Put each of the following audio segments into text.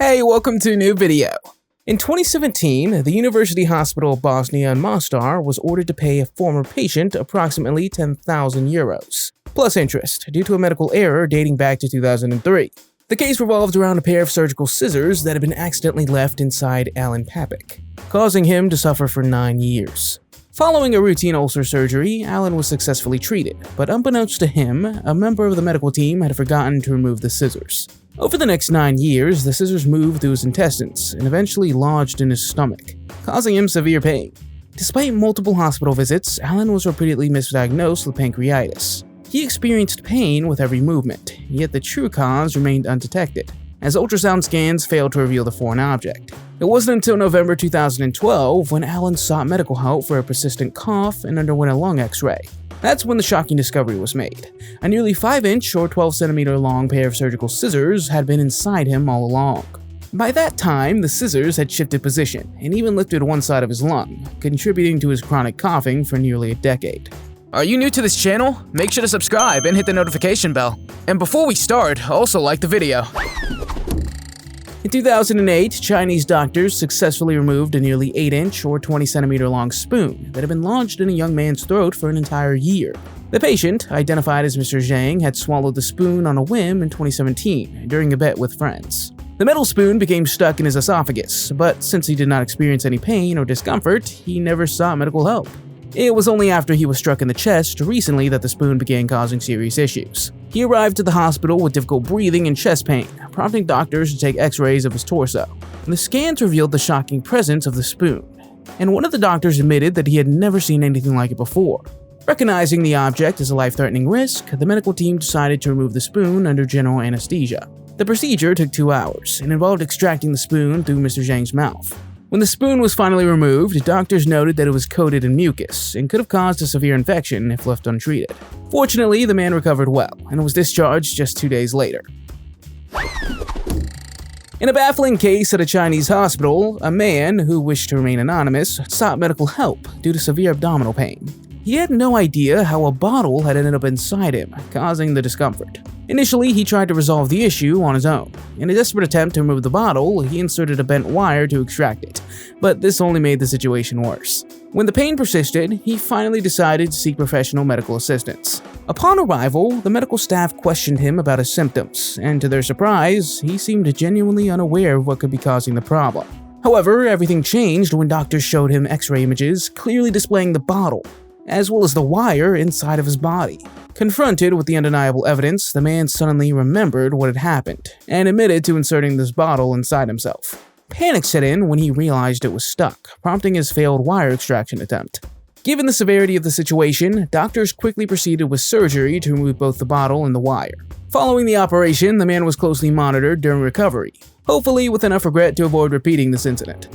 Hey, welcome to a new video. In 2017, the University Hospital of Bosnia and Mostar was ordered to pay a former patient approximately 10,000 euros, plus interest, due to a medical error dating back to 2003. The case revolved around a pair of surgical scissors that had been accidentally left inside Alan Papik, causing him to suffer for 9 years. Following a routine ulcer surgery, Alan was successfully treated, but unbeknownst to him, a member of the medical team had forgotten to remove the scissors. Over the next 9 years, the scissors moved through his intestines and eventually lodged in his stomach, causing him severe pain. Despite multiple hospital visits, Alan was repeatedly misdiagnosed with pancreatitis. He experienced pain with every movement, yet the true cause remained undetected, as ultrasound scans failed to reveal the foreign object. It wasn't until November 2012 when Alan sought medical help for a persistent cough and underwent a lung x-ray. That's when the shocking discovery was made. A nearly 5-inch or 12-centimeter long pair of surgical scissors had been inside him all along. By that time, the scissors had shifted position and even lifted one side of his lung, contributing to his chronic coughing for nearly a decade. Are you new to this channel? Make sure to subscribe and hit the notification bell. And before we start, also like the video. In 2008, Chinese doctors successfully removed a nearly 8-inch or 20-centimeter long spoon that had been lodged in a young man's throat for an entire year. The patient, identified as Mr. Zhang, had swallowed the spoon on a whim in 2017 during a bet with friends. The metal spoon became stuck in his esophagus, but since he did not experience any pain or discomfort, he never sought medical help. It was only after he was struck in the chest recently that the spoon began causing serious issues. He arrived at the hospital with difficult breathing and chest pain, prompting doctors to take x-rays of his torso. The scans revealed the shocking presence of the spoon, and one of the doctors admitted that he had never seen anything like it before. Recognizing the object as a life-threatening risk, the medical team decided to remove the spoon under general anesthesia. The procedure took 2 hours and involved extracting the spoon through Mr. Zhang's mouth. When the spoon was finally removed, doctors noted that it was coated in mucus and could have caused a severe infection if left untreated. Fortunately, the man recovered well and was discharged just 2 days later. In a baffling case at a Chinese hospital, a man who wished to remain anonymous sought medical help due to severe abdominal pain. He had no idea how a bottle had ended up inside him, causing the discomfort. Initially, he tried to resolve the issue on his own. In a desperate attempt to remove the bottle, he inserted a bent wire to extract it, but this only made the situation worse. When the pain persisted, he finally decided to seek professional medical assistance. Upon arrival, the medical staff questioned him about his symptoms, and to their surprise, he seemed genuinely unaware of what could be causing the problem. However, everything changed when doctors showed him x-ray images clearly displaying the bottle, as well as the wire inside of his body. Confronted with the undeniable evidence, the man suddenly remembered what had happened and admitted to inserting this bottle inside himself. Panic set in when he realized it was stuck, prompting his failed wire extraction attempt. Given the severity of the situation, doctors quickly proceeded with surgery to remove both the bottle and the wire. Following the operation, the man was closely monitored during recovery, hopefully with enough regret to avoid repeating this incident.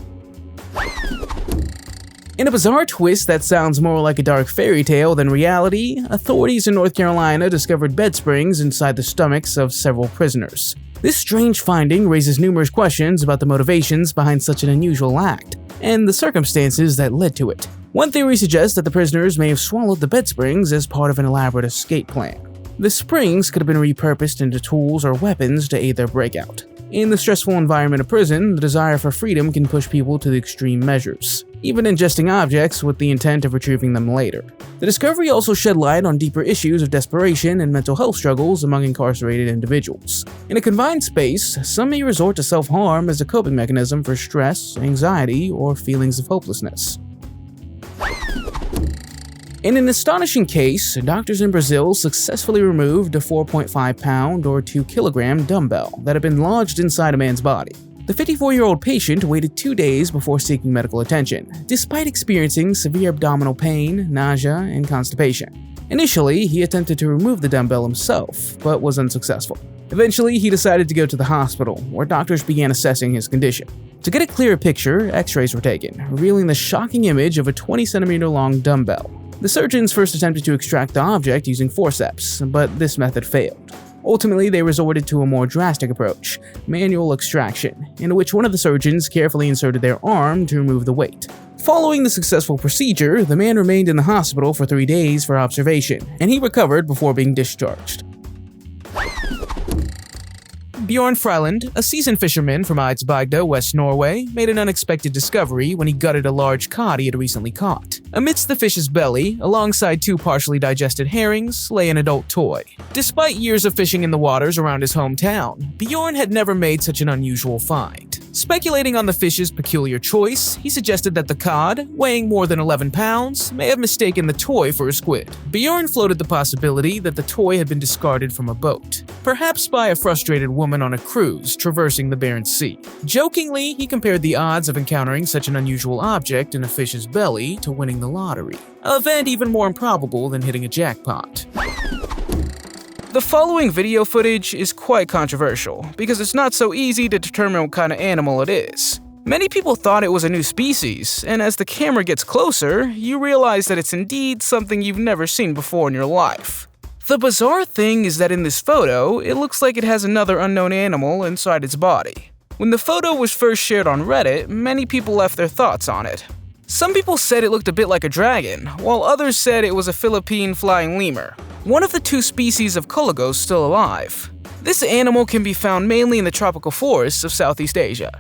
In a bizarre twist that sounds more like a dark fairy tale than reality, authorities in North Carolina discovered bed springs inside the stomachs of several prisoners. This strange finding raises numerous questions about the motivations behind such an unusual act, and the circumstances that led to it. One theory suggests that the prisoners may have swallowed the bed springs as part of an elaborate escape plan. The springs could have been repurposed into tools or weapons to aid their breakout. In the stressful environment of prison, the desire for freedom can push people to the extreme measures, even ingesting objects with the intent of retrieving them later. The discovery also shed light on deeper issues of desperation and mental health struggles among incarcerated individuals. In a confined space, some may resort to self-harm as a coping mechanism for stress, anxiety, or feelings of hopelessness. In an astonishing case, doctors in Brazil successfully removed a 4.5-pound or 2-kilogram dumbbell that had been lodged inside a man's body. The 54-year-old patient waited 2 days before seeking medical attention, despite experiencing severe abdominal pain, nausea, and constipation. Initially, he attempted to remove the dumbbell himself, but was unsuccessful. Eventually, he decided to go to the hospital, where doctors began assessing his condition. To get a clearer picture, x-rays were taken, revealing the shocking image of a 20-centimeter long dumbbell. The surgeons first attempted to extract the object using forceps, but this method failed. Ultimately, they resorted to a more drastic approach, manual extraction, in which one of the surgeons carefully inserted their arm to remove the weight. Following the successful procedure, the man remained in the hospital for 3 days for observation, and he recovered before being discharged. Bjorn Freland, a seasoned fisherman from Eidsberg, West Norway, made an unexpected discovery when he gutted a large cod he had recently caught. Amidst the fish's belly, alongside 2 partially digested herrings, lay an adult toy. Despite years of fishing in the waters around his hometown, Bjorn had never made such an unusual find. Speculating on the fish's peculiar choice, he suggested that the cod, weighing more than 11 pounds, may have mistaken the toy for a squid. Bjorn floated the possibility that the toy had been discarded from a boat, perhaps by a frustrated woman on a cruise traversing the Barents Sea. Jokingly, he compared the odds of encountering such an unusual object in a fish's belly to winning the lottery, an event even more improbable than hitting a jackpot. The following video footage is quite controversial because it's not so easy to determine what kind of animal it is. Many people thought it was a new species, and as the camera gets closer, you realize that it's indeed something you've never seen before in your life. The bizarre thing is that in this photo, it looks like it has another unknown animal inside its body. When the photo was first shared on Reddit, many people left their thoughts on it. Some people said it looked a bit like a dragon, while others said it was a Philippine flying lemur, one of the 2 species of colugos still alive. This animal can be found mainly in the tropical forests of Southeast Asia.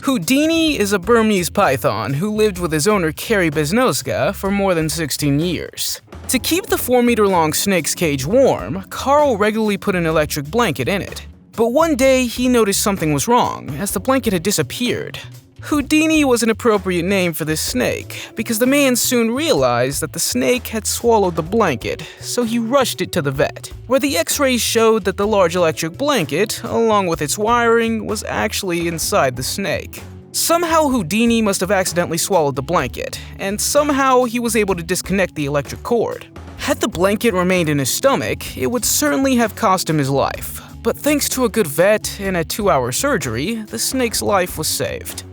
Houdini is a Burmese python who lived with his owner Kari Beznoska for more than 16 years. To keep the 4-meter-long snake's cage warm, Carl regularly put an electric blanket in it. But one day he noticed something was wrong, as the blanket had disappeared. Houdini was an appropriate name for this snake, because the man soon realized that the snake had swallowed the blanket, so he rushed it to the vet, where the x-rays showed that the large electric blanket, along with its wiring, was actually inside the snake. Somehow Houdini must have accidentally swallowed the blanket, and somehow he was able to disconnect the electric cord. Had the blanket remained in his stomach, it would certainly have cost him his life, but thanks to a good vet and a 2-hour surgery, the snake's life was saved.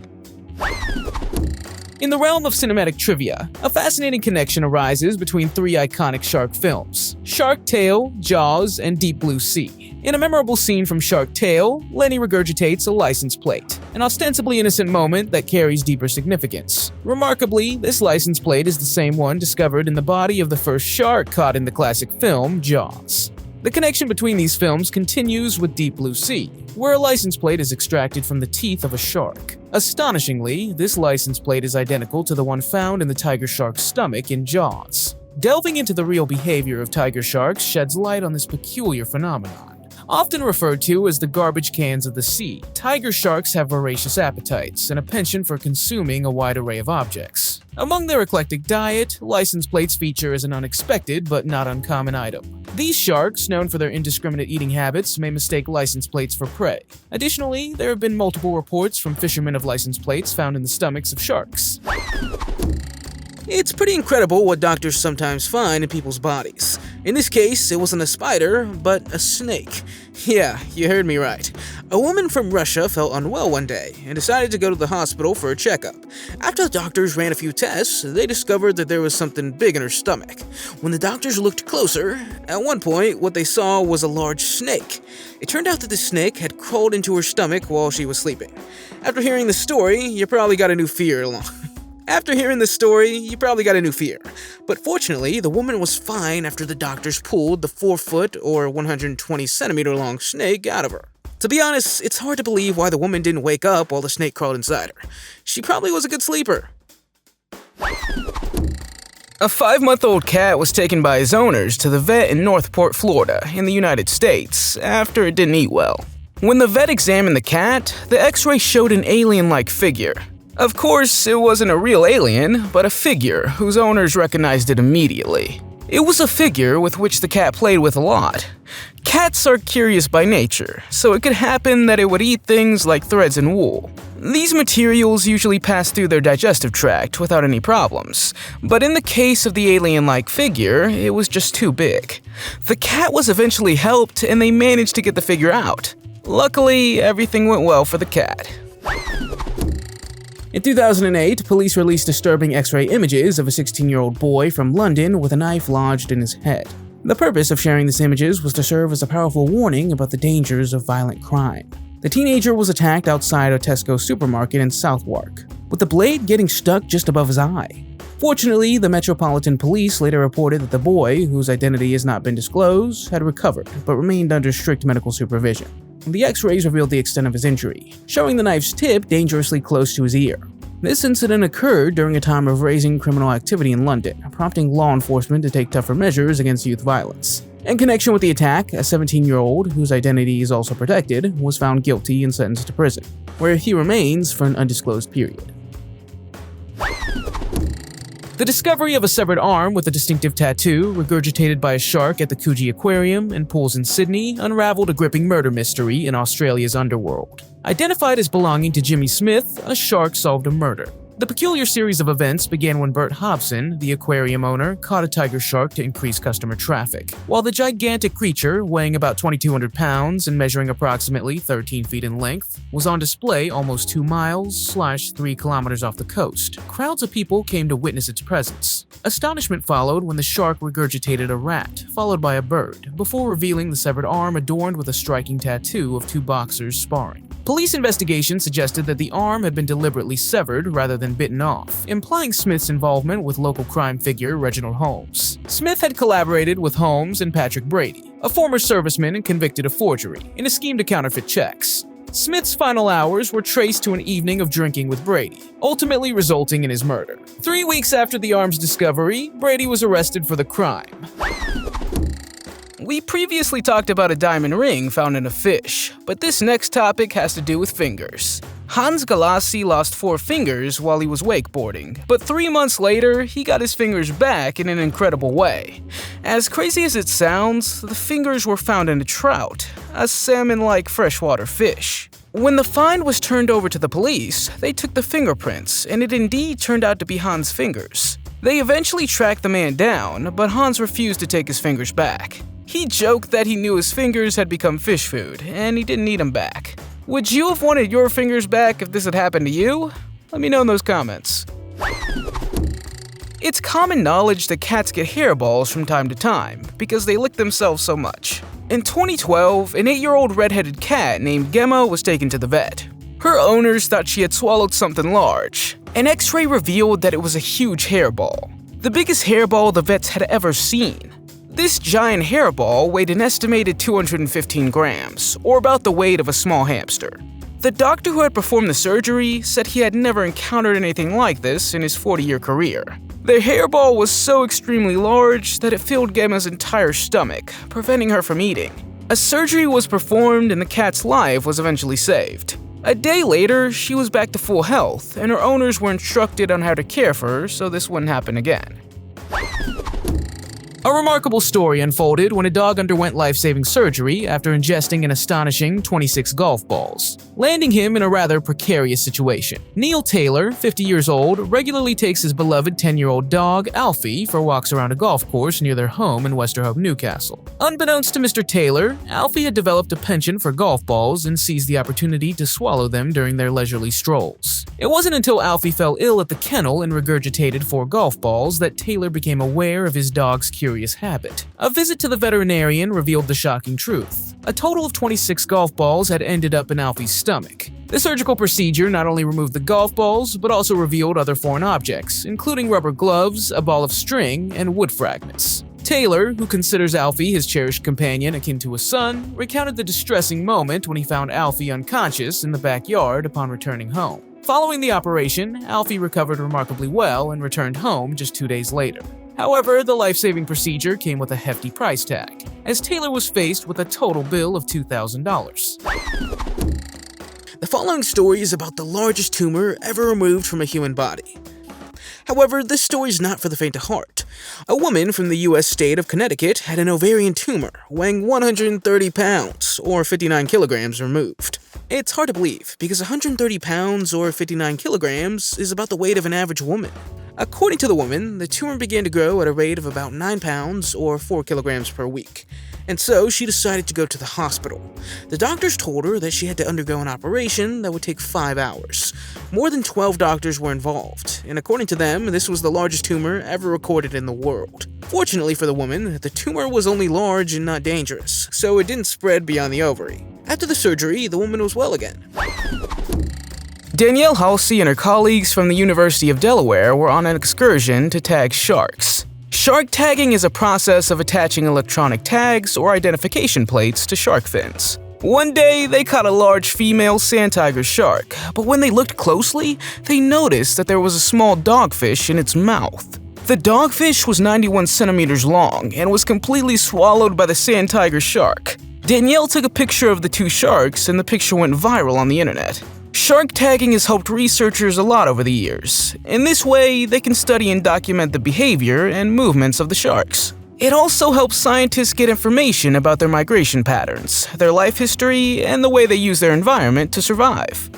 In the realm of cinematic trivia, a fascinating connection arises between 3 iconic shark films: Shark Tale, Jaws, and Deep Blue Sea. In a memorable scene from Shark Tale, Lenny regurgitates a license plate, an ostensibly innocent moment that carries deeper significance. Remarkably, this license plate is the same one discovered in the body of the first shark caught in the classic film, Jaws. The connection between these films continues with Deep Blue Sea, where a license plate is extracted from the teeth of a shark. Astonishingly, this license plate is identical to the one found in the tiger shark's stomach in Jaws. Delving into the real behavior of tiger sharks sheds light on this peculiar phenomenon. Often referred to as the garbage cans of the sea, tiger sharks have voracious appetites and a penchant for consuming a wide array of objects. Among their eclectic diet, license plates feature as an unexpected but not uncommon item. These sharks, known for their indiscriminate eating habits, may mistake license plates for prey. Additionally, there have been multiple reports from fishermen of license plates found in the stomachs of sharks. It's pretty incredible what doctors sometimes find in people's bodies. In this case, it wasn't a spider, but a snake. Yeah, you heard me right. A woman from Russia felt unwell one day and decided to go to the hospital for a checkup. After the doctors ran a few tests, they discovered that there was something big in her stomach. When the doctors looked closer, at one point, what they saw was a large snake. It turned out that the snake had crawled into her stomach while she was sleeping. After hearing the story, you probably got a new fear. But fortunately, the woman was fine after the doctors pulled the 4-foot or 120 centimeter long snake out of her. To be honest, it's hard to believe why the woman didn't wake up while the snake crawled inside her. She probably was a good sleeper. A 5-month-old cat was taken by his owners to the vet in Northport, Florida, in the United States, after it didn't eat well. When the vet examined the cat, the x-ray showed an alien-like figure. Of course, it wasn't a real alien, but a figure whose owners recognized it immediately. It was a figure with which the cat played with a lot. Cats are curious by nature, so it could happen that it would eat things like threads and wool. These materials usually pass through their digestive tract without any problems, but in the case of the alien-like figure, it was just too big. The cat was eventually helped and they managed to get the figure out. Luckily, everything went well for the cat. In 2008, police released disturbing X-ray images of a 16-year-old boy from London with a knife lodged in his head. The purpose of sharing these images was to serve as a powerful warning about the dangers of violent crime. The teenager was attacked outside a Tesco supermarket in Southwark, with the blade getting stuck just above his eye. Fortunately, the Metropolitan Police later reported that the boy, whose identity has not been disclosed, had recovered but remained under strict medical supervision. The X-rays revealed the extent of his injury, showing the knife's tip dangerously close to his ear. This incident occurred during a time of rising criminal activity in London, prompting law enforcement to take tougher measures against youth violence. In connection with the attack, a 17-year-old, whose identity is also protected, was found guilty and sentenced to prison, where he remains for an undisclosed period. The discovery of a severed arm with a distinctive tattoo, regurgitated by a shark at the Coogee Aquarium and pools in Sydney, unraveled a gripping murder mystery in Australia's underworld. Identified as belonging to Jimmy Smith, a shark solved a murder. The peculiar series of events began when Bert Hobson, the aquarium owner, caught a tiger shark to increase customer traffic. While the gigantic creature, weighing about 2,200 pounds and measuring approximately 13 feet in length, was on display almost 2 miles/3 kilometers off the coast, crowds of people came to witness its presence. Astonishment followed when the shark regurgitated a rat, followed by a bird, before revealing the severed arm adorned with a striking tattoo of 2 boxers sparring. Police investigation suggested that the arm had been deliberately severed rather than bitten off, implying Smith's involvement with local crime figure Reginald Holmes. Smith had collaborated with Holmes and Patrick Brady, a former serviceman and convicted of forgery, in a scheme to counterfeit checks. Smith's final hours were traced to an evening of drinking with Brady, ultimately resulting in his murder. 3 weeks after the arm's discovery, Brady was arrested for the crime. We previously talked about a diamond ring found in a fish, but this next topic has to do with fingers. Hans Galassi lost 4 fingers while he was wakeboarding, but 3 months later, he got his fingers back in an incredible way. As crazy as it sounds, the fingers were found in a trout, a salmon-like freshwater fish. When the find was turned over to the police, they took the fingerprints, and it indeed turned out to be Hans' fingers. They eventually tracked the man down, but Hans refused to take his fingers back. He joked that he knew his fingers had become fish food, and he didn't need them back. Would you have wanted your fingers back if this had happened to you? Let me know in those comments. It's common knowledge that cats get hairballs from time to time, because they lick themselves so much. In 2012, an 8-year-old red-headed cat named Gemma was taken to the vet. Her owners thought she had swallowed something large. An X-ray revealed that it was a huge hairball, the biggest hairball the vets had ever seen. This giant hairball weighed an estimated 215 grams, or about the weight of a small hamster. The doctor who had performed the surgery said he had never encountered anything like this in his 40-year career. The hairball was so extremely large that it filled Gemma's entire stomach, preventing her from eating. A surgery was performed and the cat's life was eventually saved. A day later, she was back to full health, and her owners were instructed on how to care for her so this wouldn't happen again. A remarkable story unfolded when a dog underwent life-saving surgery after ingesting an astonishing 26 golf balls, landing him in a rather precarious situation. Neil Taylor, 50 years old, regularly takes his beloved 10-year-old dog, Alfie, for walks around a golf course near their home in Westerhope, Newcastle. Unbeknownst to Mr. Taylor, Alfie had developed a penchant for golf balls and seized the opportunity to swallow them during their leisurely strolls. It wasn't until Alfie fell ill at the kennel and regurgitated 4 golf balls that Taylor became aware of his dog's curious habit. A visit to the veterinarian revealed the shocking truth. A total of 26 golf balls had ended up in Alfie's stomach. The surgical procedure not only removed the golf balls, but also revealed other foreign objects, including rubber gloves, a ball of string, and wood fragments. Taylor, who considers Alfie his cherished companion akin to a son, recounted the distressing moment when he found Alfie unconscious in the backyard upon returning home. Following the operation, Alfie recovered remarkably well and returned home just 2 days later. However, the life-saving procedure came with a hefty price tag, as Taylor was faced with a total bill of $2,000. The following story is about the largest tumor ever removed from a human body. However, this story is not for the faint of heart. A woman from the U.S. state of Connecticut had an ovarian tumor, weighing 130 pounds, or 59 kilograms, removed. It's hard to believe, because 130 pounds, or 59 kilograms, is about the weight of an average woman. According to the woman, the tumor began to grow at a rate of about 9 pounds, or 4 kilograms per week, and so she decided to go to the hospital. The doctors told her that she had to undergo an operation that would take 5 hours. More than 12 doctors were involved, and according to them, this was the largest tumor ever recorded in the world. Fortunately for the woman, the tumor was only large and not dangerous, so it didn't spread beyond the ovary. After the surgery, the woman was well again. Danielle Halsey and her colleagues from the University of Delaware were on an excursion to tag sharks. Shark tagging is a process of attaching electronic tags or identification plates to shark fins. One day, they caught a large female sand tiger shark, but when they looked closely, they noticed that there was a small dogfish in its mouth. The dogfish was 91 centimeters long and was completely swallowed by the sand tiger shark. Danielle took a picture of the two sharks, and the picture went viral on the internet. Shark tagging has helped researchers a lot over the years. In this way, they can study and document the behavior and movements of the sharks. It also helps scientists get information about their migration patterns, their life history, and the way they use their environment to survive.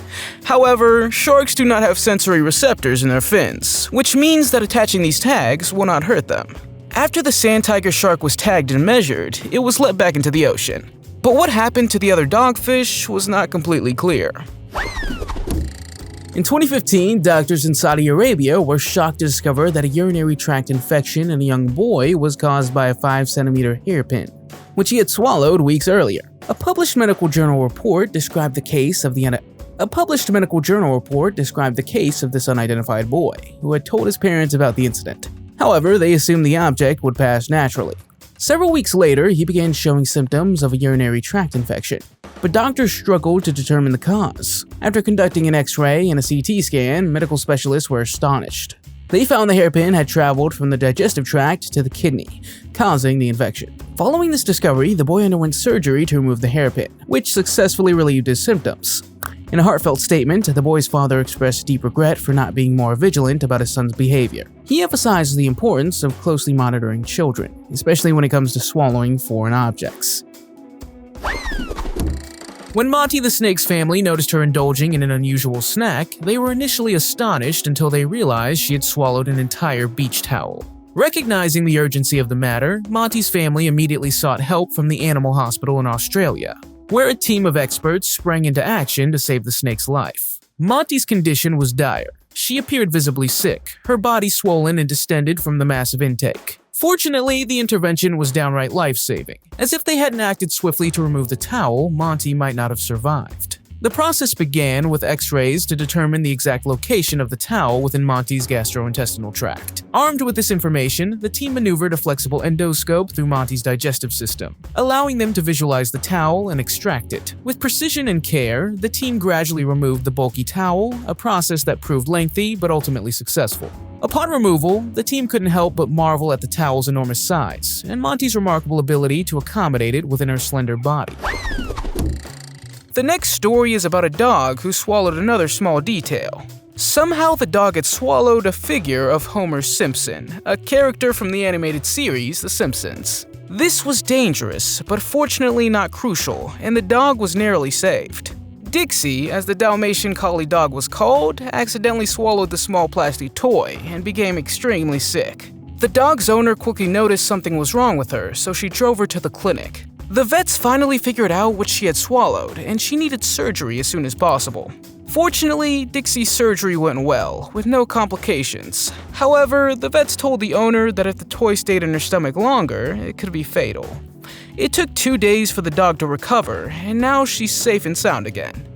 However, sharks do not have sensory receptors in their fins, which means that attaching these tags will not hurt them. After the sand tiger shark was tagged and measured, it was let back into the ocean. But what happened to the other dogfish was not completely clear. In 2015, doctors in Saudi Arabia were shocked to discover that a urinary tract infection in a young boy was caused by a 5-centimeter hairpin, which he had swallowed weeks earlier. A published medical journal report described the case of this unidentified boy, who had told his parents about the incident. However, they assumed the object would pass naturally. Several weeks later, he began showing symptoms of a urinary tract infection, but doctors struggled to determine the cause. After conducting an X-ray and a CT scan, medical specialists were astonished. They found the hairpin had traveled from the digestive tract to the kidney, causing the infection. Following this discovery, the boy underwent surgery to remove the hairpin, which successfully relieved his symptoms. In a heartfelt statement, the boy's father expressed deep regret for not being more vigilant about his son's behavior. He emphasized the importance of closely monitoring children, especially when it comes to swallowing foreign objects. When Monty the snake's family noticed her indulging in an unusual snack, they were initially astonished until they realized she had swallowed an entire beach towel. Recognizing the urgency of the matter, Monty's family immediately sought help from the animal hospital in Australia, where a team of experts sprang into action to save the snake's life. Monty's condition was dire. She appeared visibly sick, her body swollen and distended from the massive intake. Fortunately, the intervention was downright life-saving, as if they hadn't acted swiftly to remove the towel, Monty might not have survived. The process began with X-rays to determine the exact location of the towel within Monty's gastrointestinal tract. Armed with this information, the team maneuvered a flexible endoscope through Monty's digestive system, allowing them to visualize the towel and extract it. With precision and care, the team gradually removed the bulky towel, a process that proved lengthy but ultimately successful. Upon removal, the team couldn't help but marvel at the towel's enormous size and Monty's remarkable ability to accommodate it within her slender body. The next story is about a dog who swallowed another small detail. Somehow the dog had swallowed a figure of Homer Simpson, a character from the animated series The Simpsons. This was dangerous, but fortunately not crucial, and the dog was narrowly saved. Dixie, as the Dalmatian collie dog was called, accidentally swallowed the small plastic toy and became extremely sick. The dog's owner quickly noticed something was wrong with her, so she drove her to the clinic. The vets finally figured out what she had swallowed, and she needed surgery as soon as possible. Fortunately, Dixie's surgery went well, with no complications. However, the vets told the owner that if the toy stayed in her stomach longer, it could be fatal. It took 2 days for the dog to recover, and now she's safe and sound again.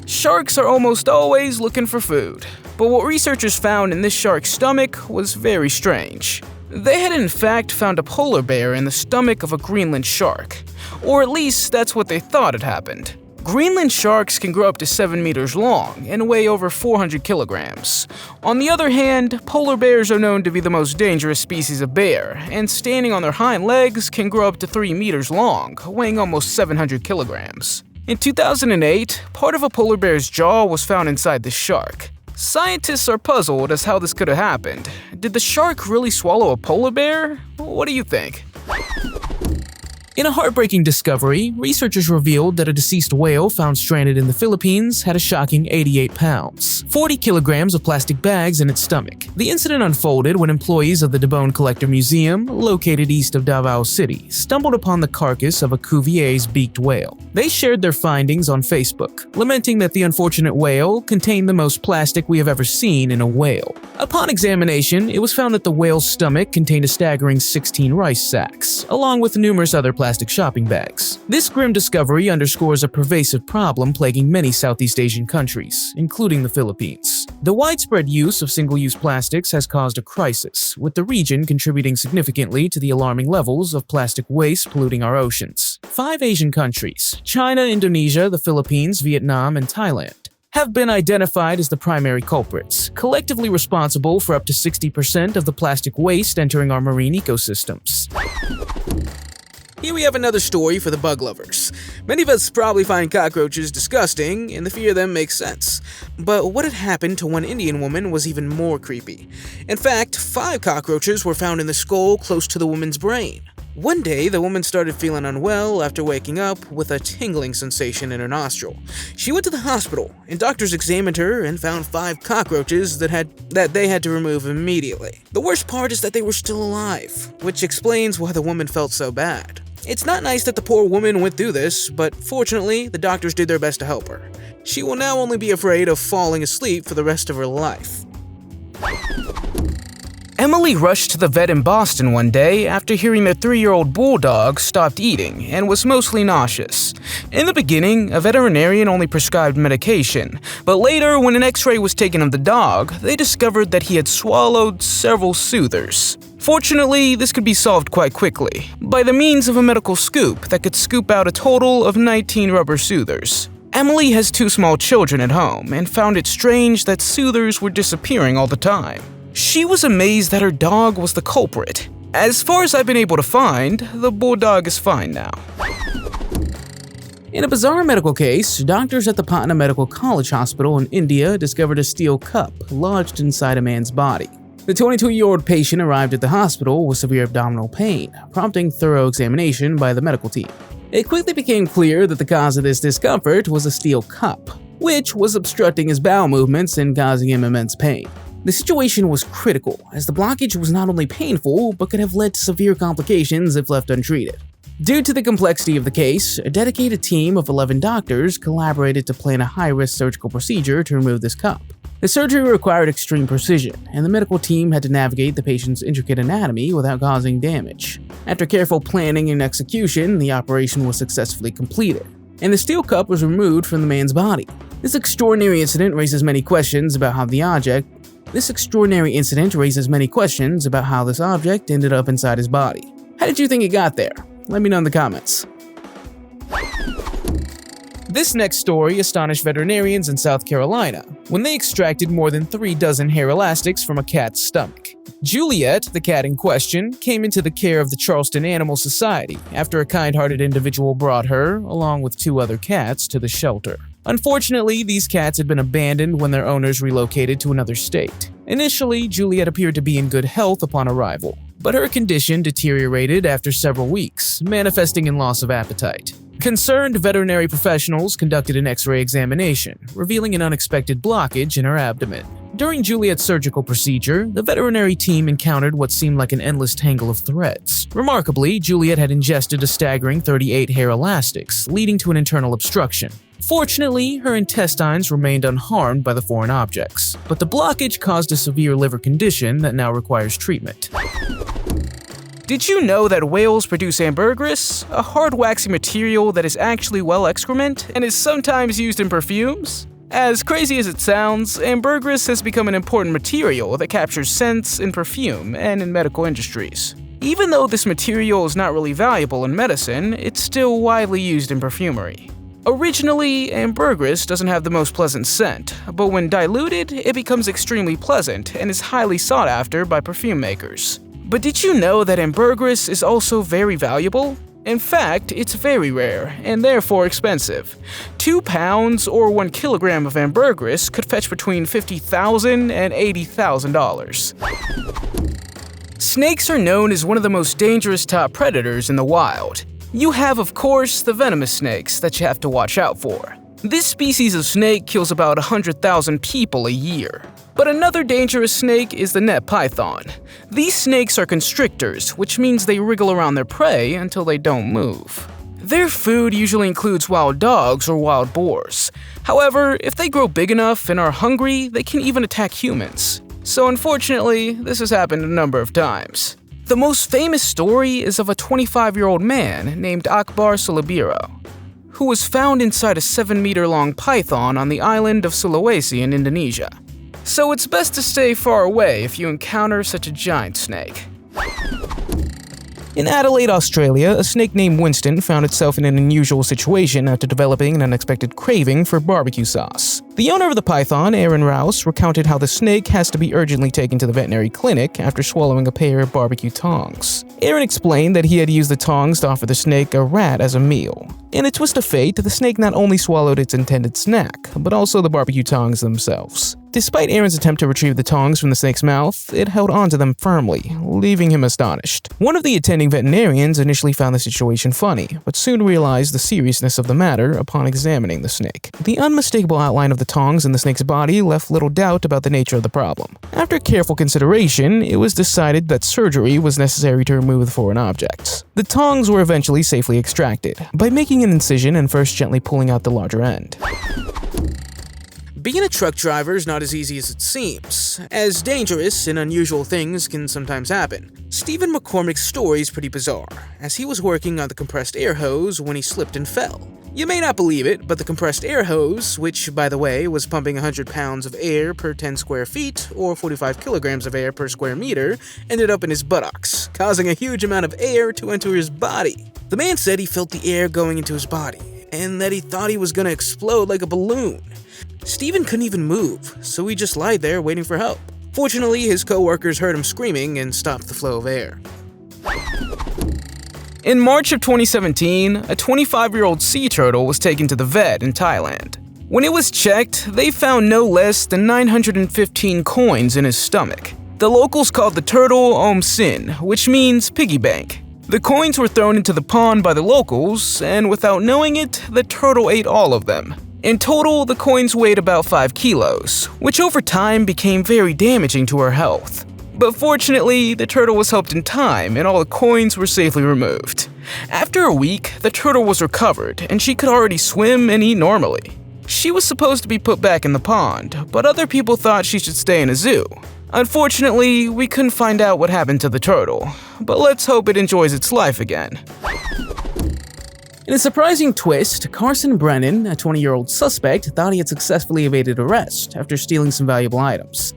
Sharks are almost always looking for food, but what researchers found in this shark's stomach was very strange. They had in fact found a polar bear in the stomach of a Greenland shark, or at least that's what they thought had happened. Greenland sharks can grow up to 7 meters long and weigh over 400 kilograms. On the other hand, polar bears are known to be the most dangerous species of bear, and standing on their hind legs can grow up to 3 meters long, weighing almost 700 kilograms. In 2008, part of a polar bear's jaw was found inside the shark. Scientists are puzzled as how this could have happened. Did the shark really swallow a polar bear? What do you think? In a heartbreaking discovery, researchers revealed that a deceased whale found stranded in the Philippines had a shocking 88 pounds, 40 kilograms of plastic bags in its stomach. The incident unfolded when employees of the Bone Collector Museum, located east of Davao City, stumbled upon the carcass of a Cuvier's beaked whale. They shared their findings on Facebook, lamenting that the unfortunate whale contained the most plastic we have ever seen in a whale. Upon examination, it was found that the whale's stomach contained a staggering 16 rice sacks, along with numerous other plastic shopping bags. This grim discovery underscores a pervasive problem plaguing many Southeast Asian countries, including the Philippines. The widespread use of single-use plastics has caused a crisis, with the region contributing significantly to the alarming levels of plastic waste polluting our oceans. 5 Asian countries, China, Indonesia, the Philippines, Vietnam, and Thailand, have been identified as the primary culprits, collectively responsible for up to 60% of the plastic waste entering our marine ecosystems. Here we have another story for the bug lovers. Many of us probably find cockroaches disgusting, and the fear of them makes sense. But what had happened to one Indian woman was even more creepy. In fact, 5 cockroaches were found in the skull close to the woman's brain. One day, the woman started feeling unwell after waking up with a tingling sensation in her nostril. She went to the hospital, and doctors examined her and found 5 cockroaches that they had to remove immediately. The worst part is that they were still alive, which explains why the woman felt so bad. It's not nice that the poor woman went through this, but fortunately, the doctors did their best to help her. She will now only be afraid of falling asleep for the rest of her life. Emily rushed to the vet in Boston one day after hearing their 3-year-old Bulldog stopped eating and was mostly nauseous. In the beginning, a veterinarian only prescribed medication, but later, when an x-ray was taken of the dog, they discovered that he had swallowed several soothers. Fortunately, this could be solved quite quickly, by the means of a medical scoop that could scoop out a total of 19 rubber soothers. Emily has 2 small children at home and found it strange that soothers were disappearing all the time. She was amazed that her dog was the culprit. As far as I've been able to find, the Bulldog is fine now. In a bizarre medical case, doctors at the Patna Medical College Hospital in India discovered a steel cup lodged inside a man's body. The 22-year-old patient arrived at the hospital with severe abdominal pain, prompting thorough examination by the medical team. It quickly became clear that the cause of this discomfort was a steel cup, which was obstructing his bowel movements and causing him immense pain. The situation was critical, as the blockage was not only painful, but could have led to severe complications if left untreated. Due to the complexity of the case, a dedicated team of 11 doctors collaborated to plan a high-risk surgical procedure to remove this cup. The surgery required extreme precision, and the medical team had to navigate the patient's intricate anatomy without causing damage. After careful planning and execution, the operation was successfully completed, and the steel cup was removed from the man's body. This extraordinary incident raises many questions about how this object ended up inside his body. How did you think it got there? Let me know in the comments. This next story astonished veterinarians in South Carolina when they extracted more than 3 dozen hair elastics from a cat's stomach. Juliet, the cat in question, came into the care of the Charleston Animal Society after a kind-hearted individual brought her, along with 2 other cats, to the shelter. Unfortunately, these cats had been abandoned when their owners relocated to another state. Initially, Juliet appeared to be in good health upon arrival, but her condition deteriorated after several weeks, manifesting in loss of appetite. Concerned veterinary professionals conducted an X-ray examination, revealing an unexpected blockage in her abdomen. During Juliet's surgical procedure, the veterinary team encountered what seemed like an endless tangle of threads. Remarkably, Juliet had ingested a staggering 38 hair elastics, leading to an internal obstruction. Fortunately, her intestines remained unharmed by the foreign objects, but the blockage caused a severe liver condition that now requires treatment. Did you know that whales produce ambergris, a hard waxy material that is actually whale excrement and is sometimes used in perfumes? As crazy as it sounds, ambergris has become an important material that captures scents in perfume and in medical industries. Even though this material is not really valuable in medicine, it's still widely used in perfumery. Originally, ambergris doesn't have the most pleasant scent, but when diluted, it becomes extremely pleasant and is highly sought after by perfume makers. But did you know that ambergris is also very valuable? In fact, it's very rare and therefore expensive. 2 pounds or 1 kilogram of ambergris could fetch between $50,000 and $80,000. Snakes are known as one of the most dangerous top predators in the wild. You have, of course, the venomous snakes that you have to watch out for. This species of snake kills about 100,000 people a year. But another dangerous snake is the net python. These snakes are constrictors, which means they wriggle around their prey until they don't move. Their food usually includes wild dogs or wild boars. However, if they grow big enough and are hungry, they can even attack humans. So unfortunately, this has happened a number of times. The most famous story is of a 25-year-old man named Akbar Sulabiro, who was found inside a 7-meter-long python on the island of Sulawesi in Indonesia. So it's best to stay far away if you encounter such a giant snake. In Adelaide, Australia, a snake named Winston found itself in an unusual situation after developing an unexpected craving for barbecue sauce. The owner of the python, Aaron Rouse, recounted how the snake has to be urgently taken to the veterinary clinic after swallowing a pair of barbecue tongs. Aaron explained that he had used the tongs to offer the snake a rat as a meal. In a twist of fate, the snake not only swallowed its intended snack, but also the barbecue tongs themselves. Despite Aaron's attempt to retrieve the tongs from the snake's mouth, it held onto them firmly, leaving him astonished. One of the attending veterinarians initially found the situation funny, but soon realized the seriousness of the matter upon examining the snake. The unmistakable outline of the tongs in the snake's body left little doubt about the nature of the problem. After careful consideration, it was decided that surgery was necessary to remove the foreign objects. The tongs were eventually safely extracted, by making an incision and first gently pulling out the larger end. Being a truck driver is not as easy as it seems, as dangerous and unusual things can sometimes happen. Stephen McCormick's story is pretty bizarre, as he was working on the compressed air hose when he slipped and fell. You may not believe it, but the compressed air hose, which, by the way, was pumping 100 pounds of air per 10 square feet, or 45 kilograms of air per square meter, ended up in his buttocks, causing a huge amount of air to enter his body. The man said he felt the air going into his body, and that he thought he was gonna explode like a balloon. Stephen couldn't even move, so he just lied there waiting for help. Fortunately, his co-workers heard him screaming and stopped the flow of air. In March of 2017, a 25-year-old sea turtle was taken to the vet in Thailand. When it was checked, they found no less than 915 coins in his stomach. The locals called the turtle Om Sin, which means piggy bank. The coins were thrown into the pond by the locals, and without knowing it, the turtle ate all of them. In total, the coins weighed about 5 kilos, which over time became very damaging to her health. But fortunately, the turtle was helped in time and all the coins were safely removed. After a week, the turtle was recovered and she could already swim and eat normally. She was supposed to be put back in the pond, but other people thought she should stay in a zoo. Unfortunately, we couldn't find out what happened to the turtle, but let's hope it enjoys its life again. In a surprising twist, Carson Brennan, a 20-year-old suspect, thought he had successfully evaded arrest after stealing some valuable items.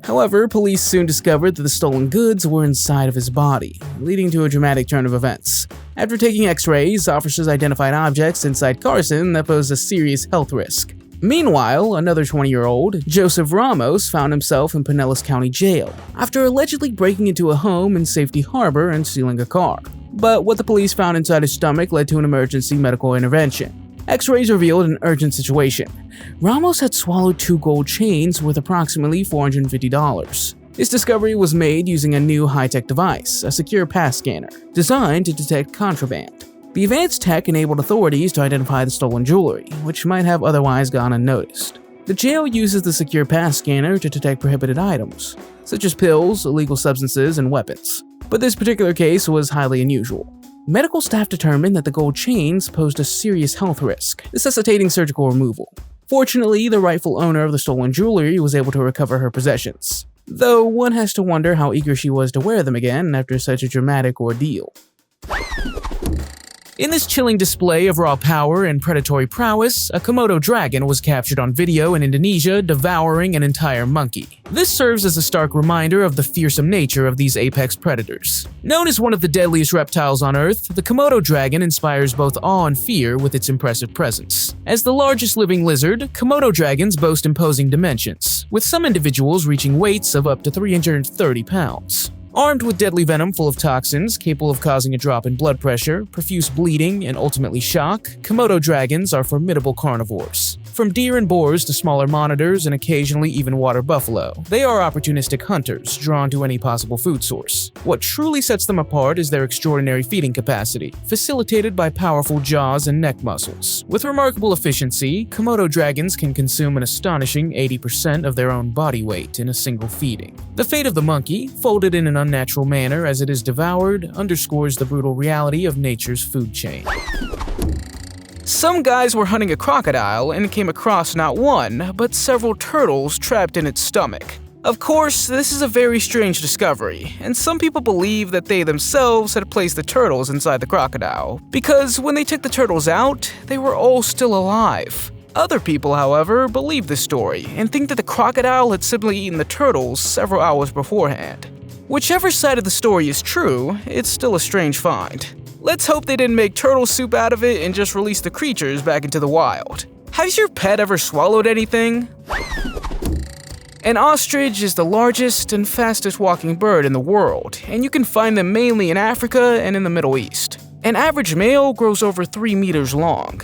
However, police soon discovered that the stolen goods were inside of his body, leading to a dramatic turn of events. After taking x-rays, officers identified objects inside Carson that posed a serious health risk. Meanwhile, another 20-year-old, Joseph Ramos, found himself in Pinellas County Jail after allegedly breaking into a home in Safety Harbor and stealing a car. But what the police found inside his stomach led to an emergency medical intervention. X-rays revealed an urgent situation. Ramos had swallowed 2 gold chains worth approximately $450. This discovery was made using a new high-tech device, a secure pass scanner, designed to detect contraband. The advanced tech enabled authorities to identify the stolen jewelry, which might have otherwise gone unnoticed. The jail uses the secure pass scanner to detect prohibited items, such as pills, illegal substances, and weapons. But this particular case was highly unusual. Medical staff determined that the gold chains posed a serious health risk, necessitating surgical removal. Fortunately, the rightful owner of the stolen jewelry was able to recover her possessions, though one has to wonder how eager she was to wear them again after such a dramatic ordeal. In this chilling display of raw power and predatory prowess, a Komodo dragon was captured on video in Indonesia devouring an entire monkey. This serves as a stark reminder of the fearsome nature of these apex predators. Known as one of the deadliest reptiles on Earth, the Komodo dragon inspires both awe and fear with its impressive presence. As the largest living lizard, Komodo dragons boast imposing dimensions, with some individuals reaching weights of up to 330 pounds. Armed with deadly venom full of toxins capable of causing a drop in blood pressure, profuse bleeding, and ultimately shock, Komodo dragons are formidable carnivores. From deer and boars to smaller monitors and occasionally even water buffalo, they are opportunistic hunters drawn to any possible food source. What truly sets them apart is their extraordinary feeding capacity, facilitated by powerful jaws and neck muscles. With remarkable efficiency, Komodo dragons can consume an astonishing 80% of their own body weight in a single feeding. The fate of the monkey, folded in an unnatural manner as it is devoured, underscores the brutal reality of nature's food chain. Some guys were hunting a crocodile and came across not one, but several turtles trapped in its stomach. Of course, this is a very strange discovery, and some people believe that they themselves had placed the turtles inside the crocodile, because when they took the turtles out, they were all still alive. Other people, however, believe this story and think that the crocodile had simply eaten the turtles several hours beforehand. Whichever side of the story is true, it's still a strange find. Let's hope they didn't make turtle soup out of it and just release the creatures back into the wild. Has your pet ever swallowed anything? An ostrich is the largest and fastest walking bird in the world, and you can find them mainly in Africa and in the Middle East. An average male grows over 3 meters long.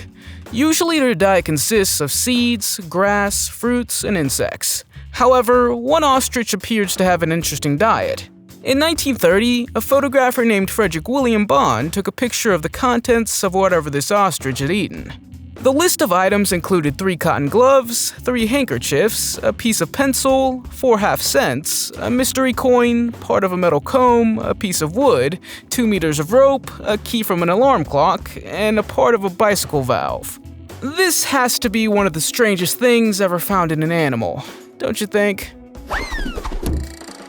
Usually their diet consists of seeds, grass, fruits, and insects. However, one ostrich appears to have an interesting diet. In 1930, a photographer named Frederick William Bond took a picture of the contents of whatever this ostrich had eaten. The list of items included 3 cotton gloves, 3 handkerchiefs, a piece of pencil, 4 half-cents, a mystery coin, part of a metal comb, a piece of wood, 2 meters of rope, a key from an alarm clock, and a part of a bicycle valve. This has to be one of the strangest things ever found in an animal, don't you think?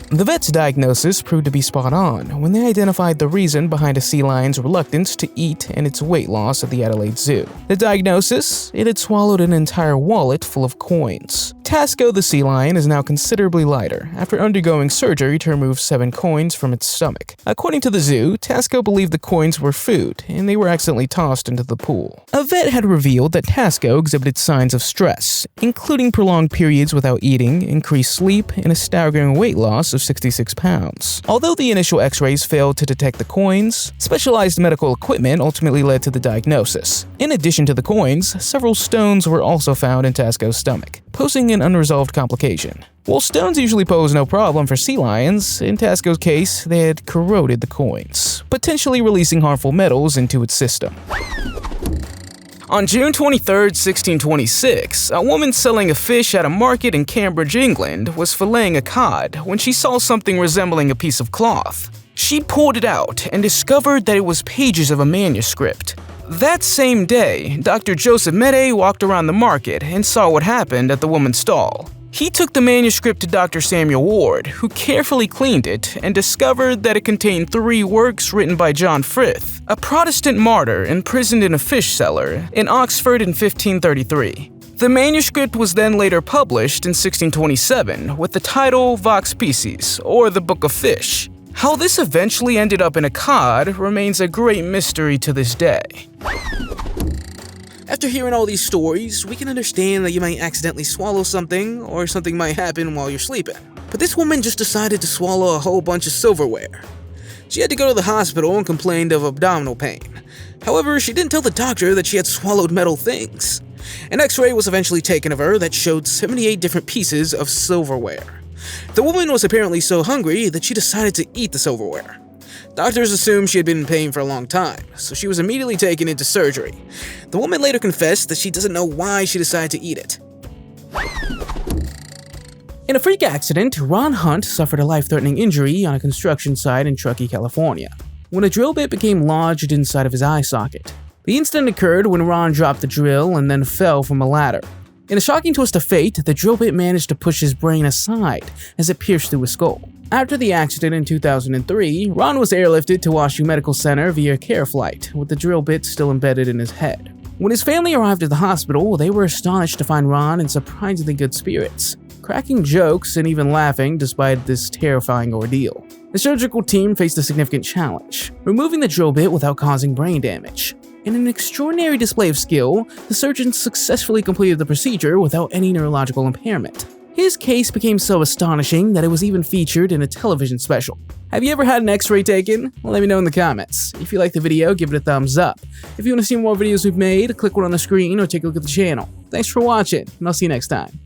The vet's diagnosis proved to be spot on when they identified the reason behind a sea lion's reluctance to eat and its weight loss at the Adelaide Zoo. The diagnosis? It had swallowed an entire wallet full of coins. Tasco the sea lion is now considerably lighter after undergoing surgery to remove 7 coins from its stomach. According to the zoo, Tasco believed the coins were food and they were accidentally tossed into the pool. A vet had revealed that Tasco exhibited signs of stress, including prolonged periods without eating, increased sleep, and a staggering weight loss of 66 pounds. Although the initial x-rays failed to detect the coins, specialized medical equipment ultimately led to the diagnosis. In addition to the coins, several stones were also found in Tasco's stomach, posing an unresolved complication. While stones usually pose no problem for sea lions, in Tasco's case, they had corroded the coins, potentially releasing harmful metals into its system. On June 23, 1626, a woman selling a fish at a market in Cambridge, England, was filleting a cod when she saw something resembling a piece of cloth. She pulled it out and discovered that it was pages of a manuscript. That same day, Dr. Joseph Mede walked around the market and saw what happened at the woman's stall. He took the manuscript to Dr. Samuel Ward, who carefully cleaned it and discovered that it contained 3 works written by John Frith, a Protestant martyr imprisoned in a fish cellar in Oxford in 1533. The manuscript was then later published in 1627 with the title Vox Piscis, or the Book of Fish. How this eventually ended up in a cod remains a great mystery to this day. After hearing all these stories, we can understand that you might accidentally swallow something, or something might happen while you're sleeping. But this woman just decided to swallow a whole bunch of silverware. She had to go to the hospital and complained of abdominal pain. However, she didn't tell the doctor that she had swallowed metal things. An x-ray was eventually taken of her that showed 78 different pieces of silverware. The woman was apparently so hungry that she decided to eat the silverware. Doctors assumed she had been in pain for a long time, so she was immediately taken into surgery. The woman later confessed that she doesn't know why she decided to eat it. In a freak accident, Ron Hunt suffered a life-threatening injury on a construction site in Truckee, California, when a drill bit became lodged inside of his eye socket. The incident occurred when Ron dropped the drill and then fell from a ladder. In a shocking twist of fate, the drill bit managed to push his brain aside as it pierced through his skull. After the accident in 2003, Ron was airlifted to WashU Medical Center via care flight, with the drill bit still embedded in his head. When his family arrived at the hospital, they were astonished to find Ron in surprisingly good spirits, cracking jokes and even laughing despite this terrifying ordeal. The surgical team faced a significant challenge, removing the drill bit without causing brain damage. In an extraordinary display of skill, the surgeons successfully completed the procedure without any neurological impairment. His case became so astonishing that it was even featured in a television special. Have you ever had an x-ray taken? Well, let me know in the comments. If you liked the video, give it a thumbs up. If you want to see more videos we've made, click one on the screen or take a look at the channel. Thanks for watching, and I'll see you next time.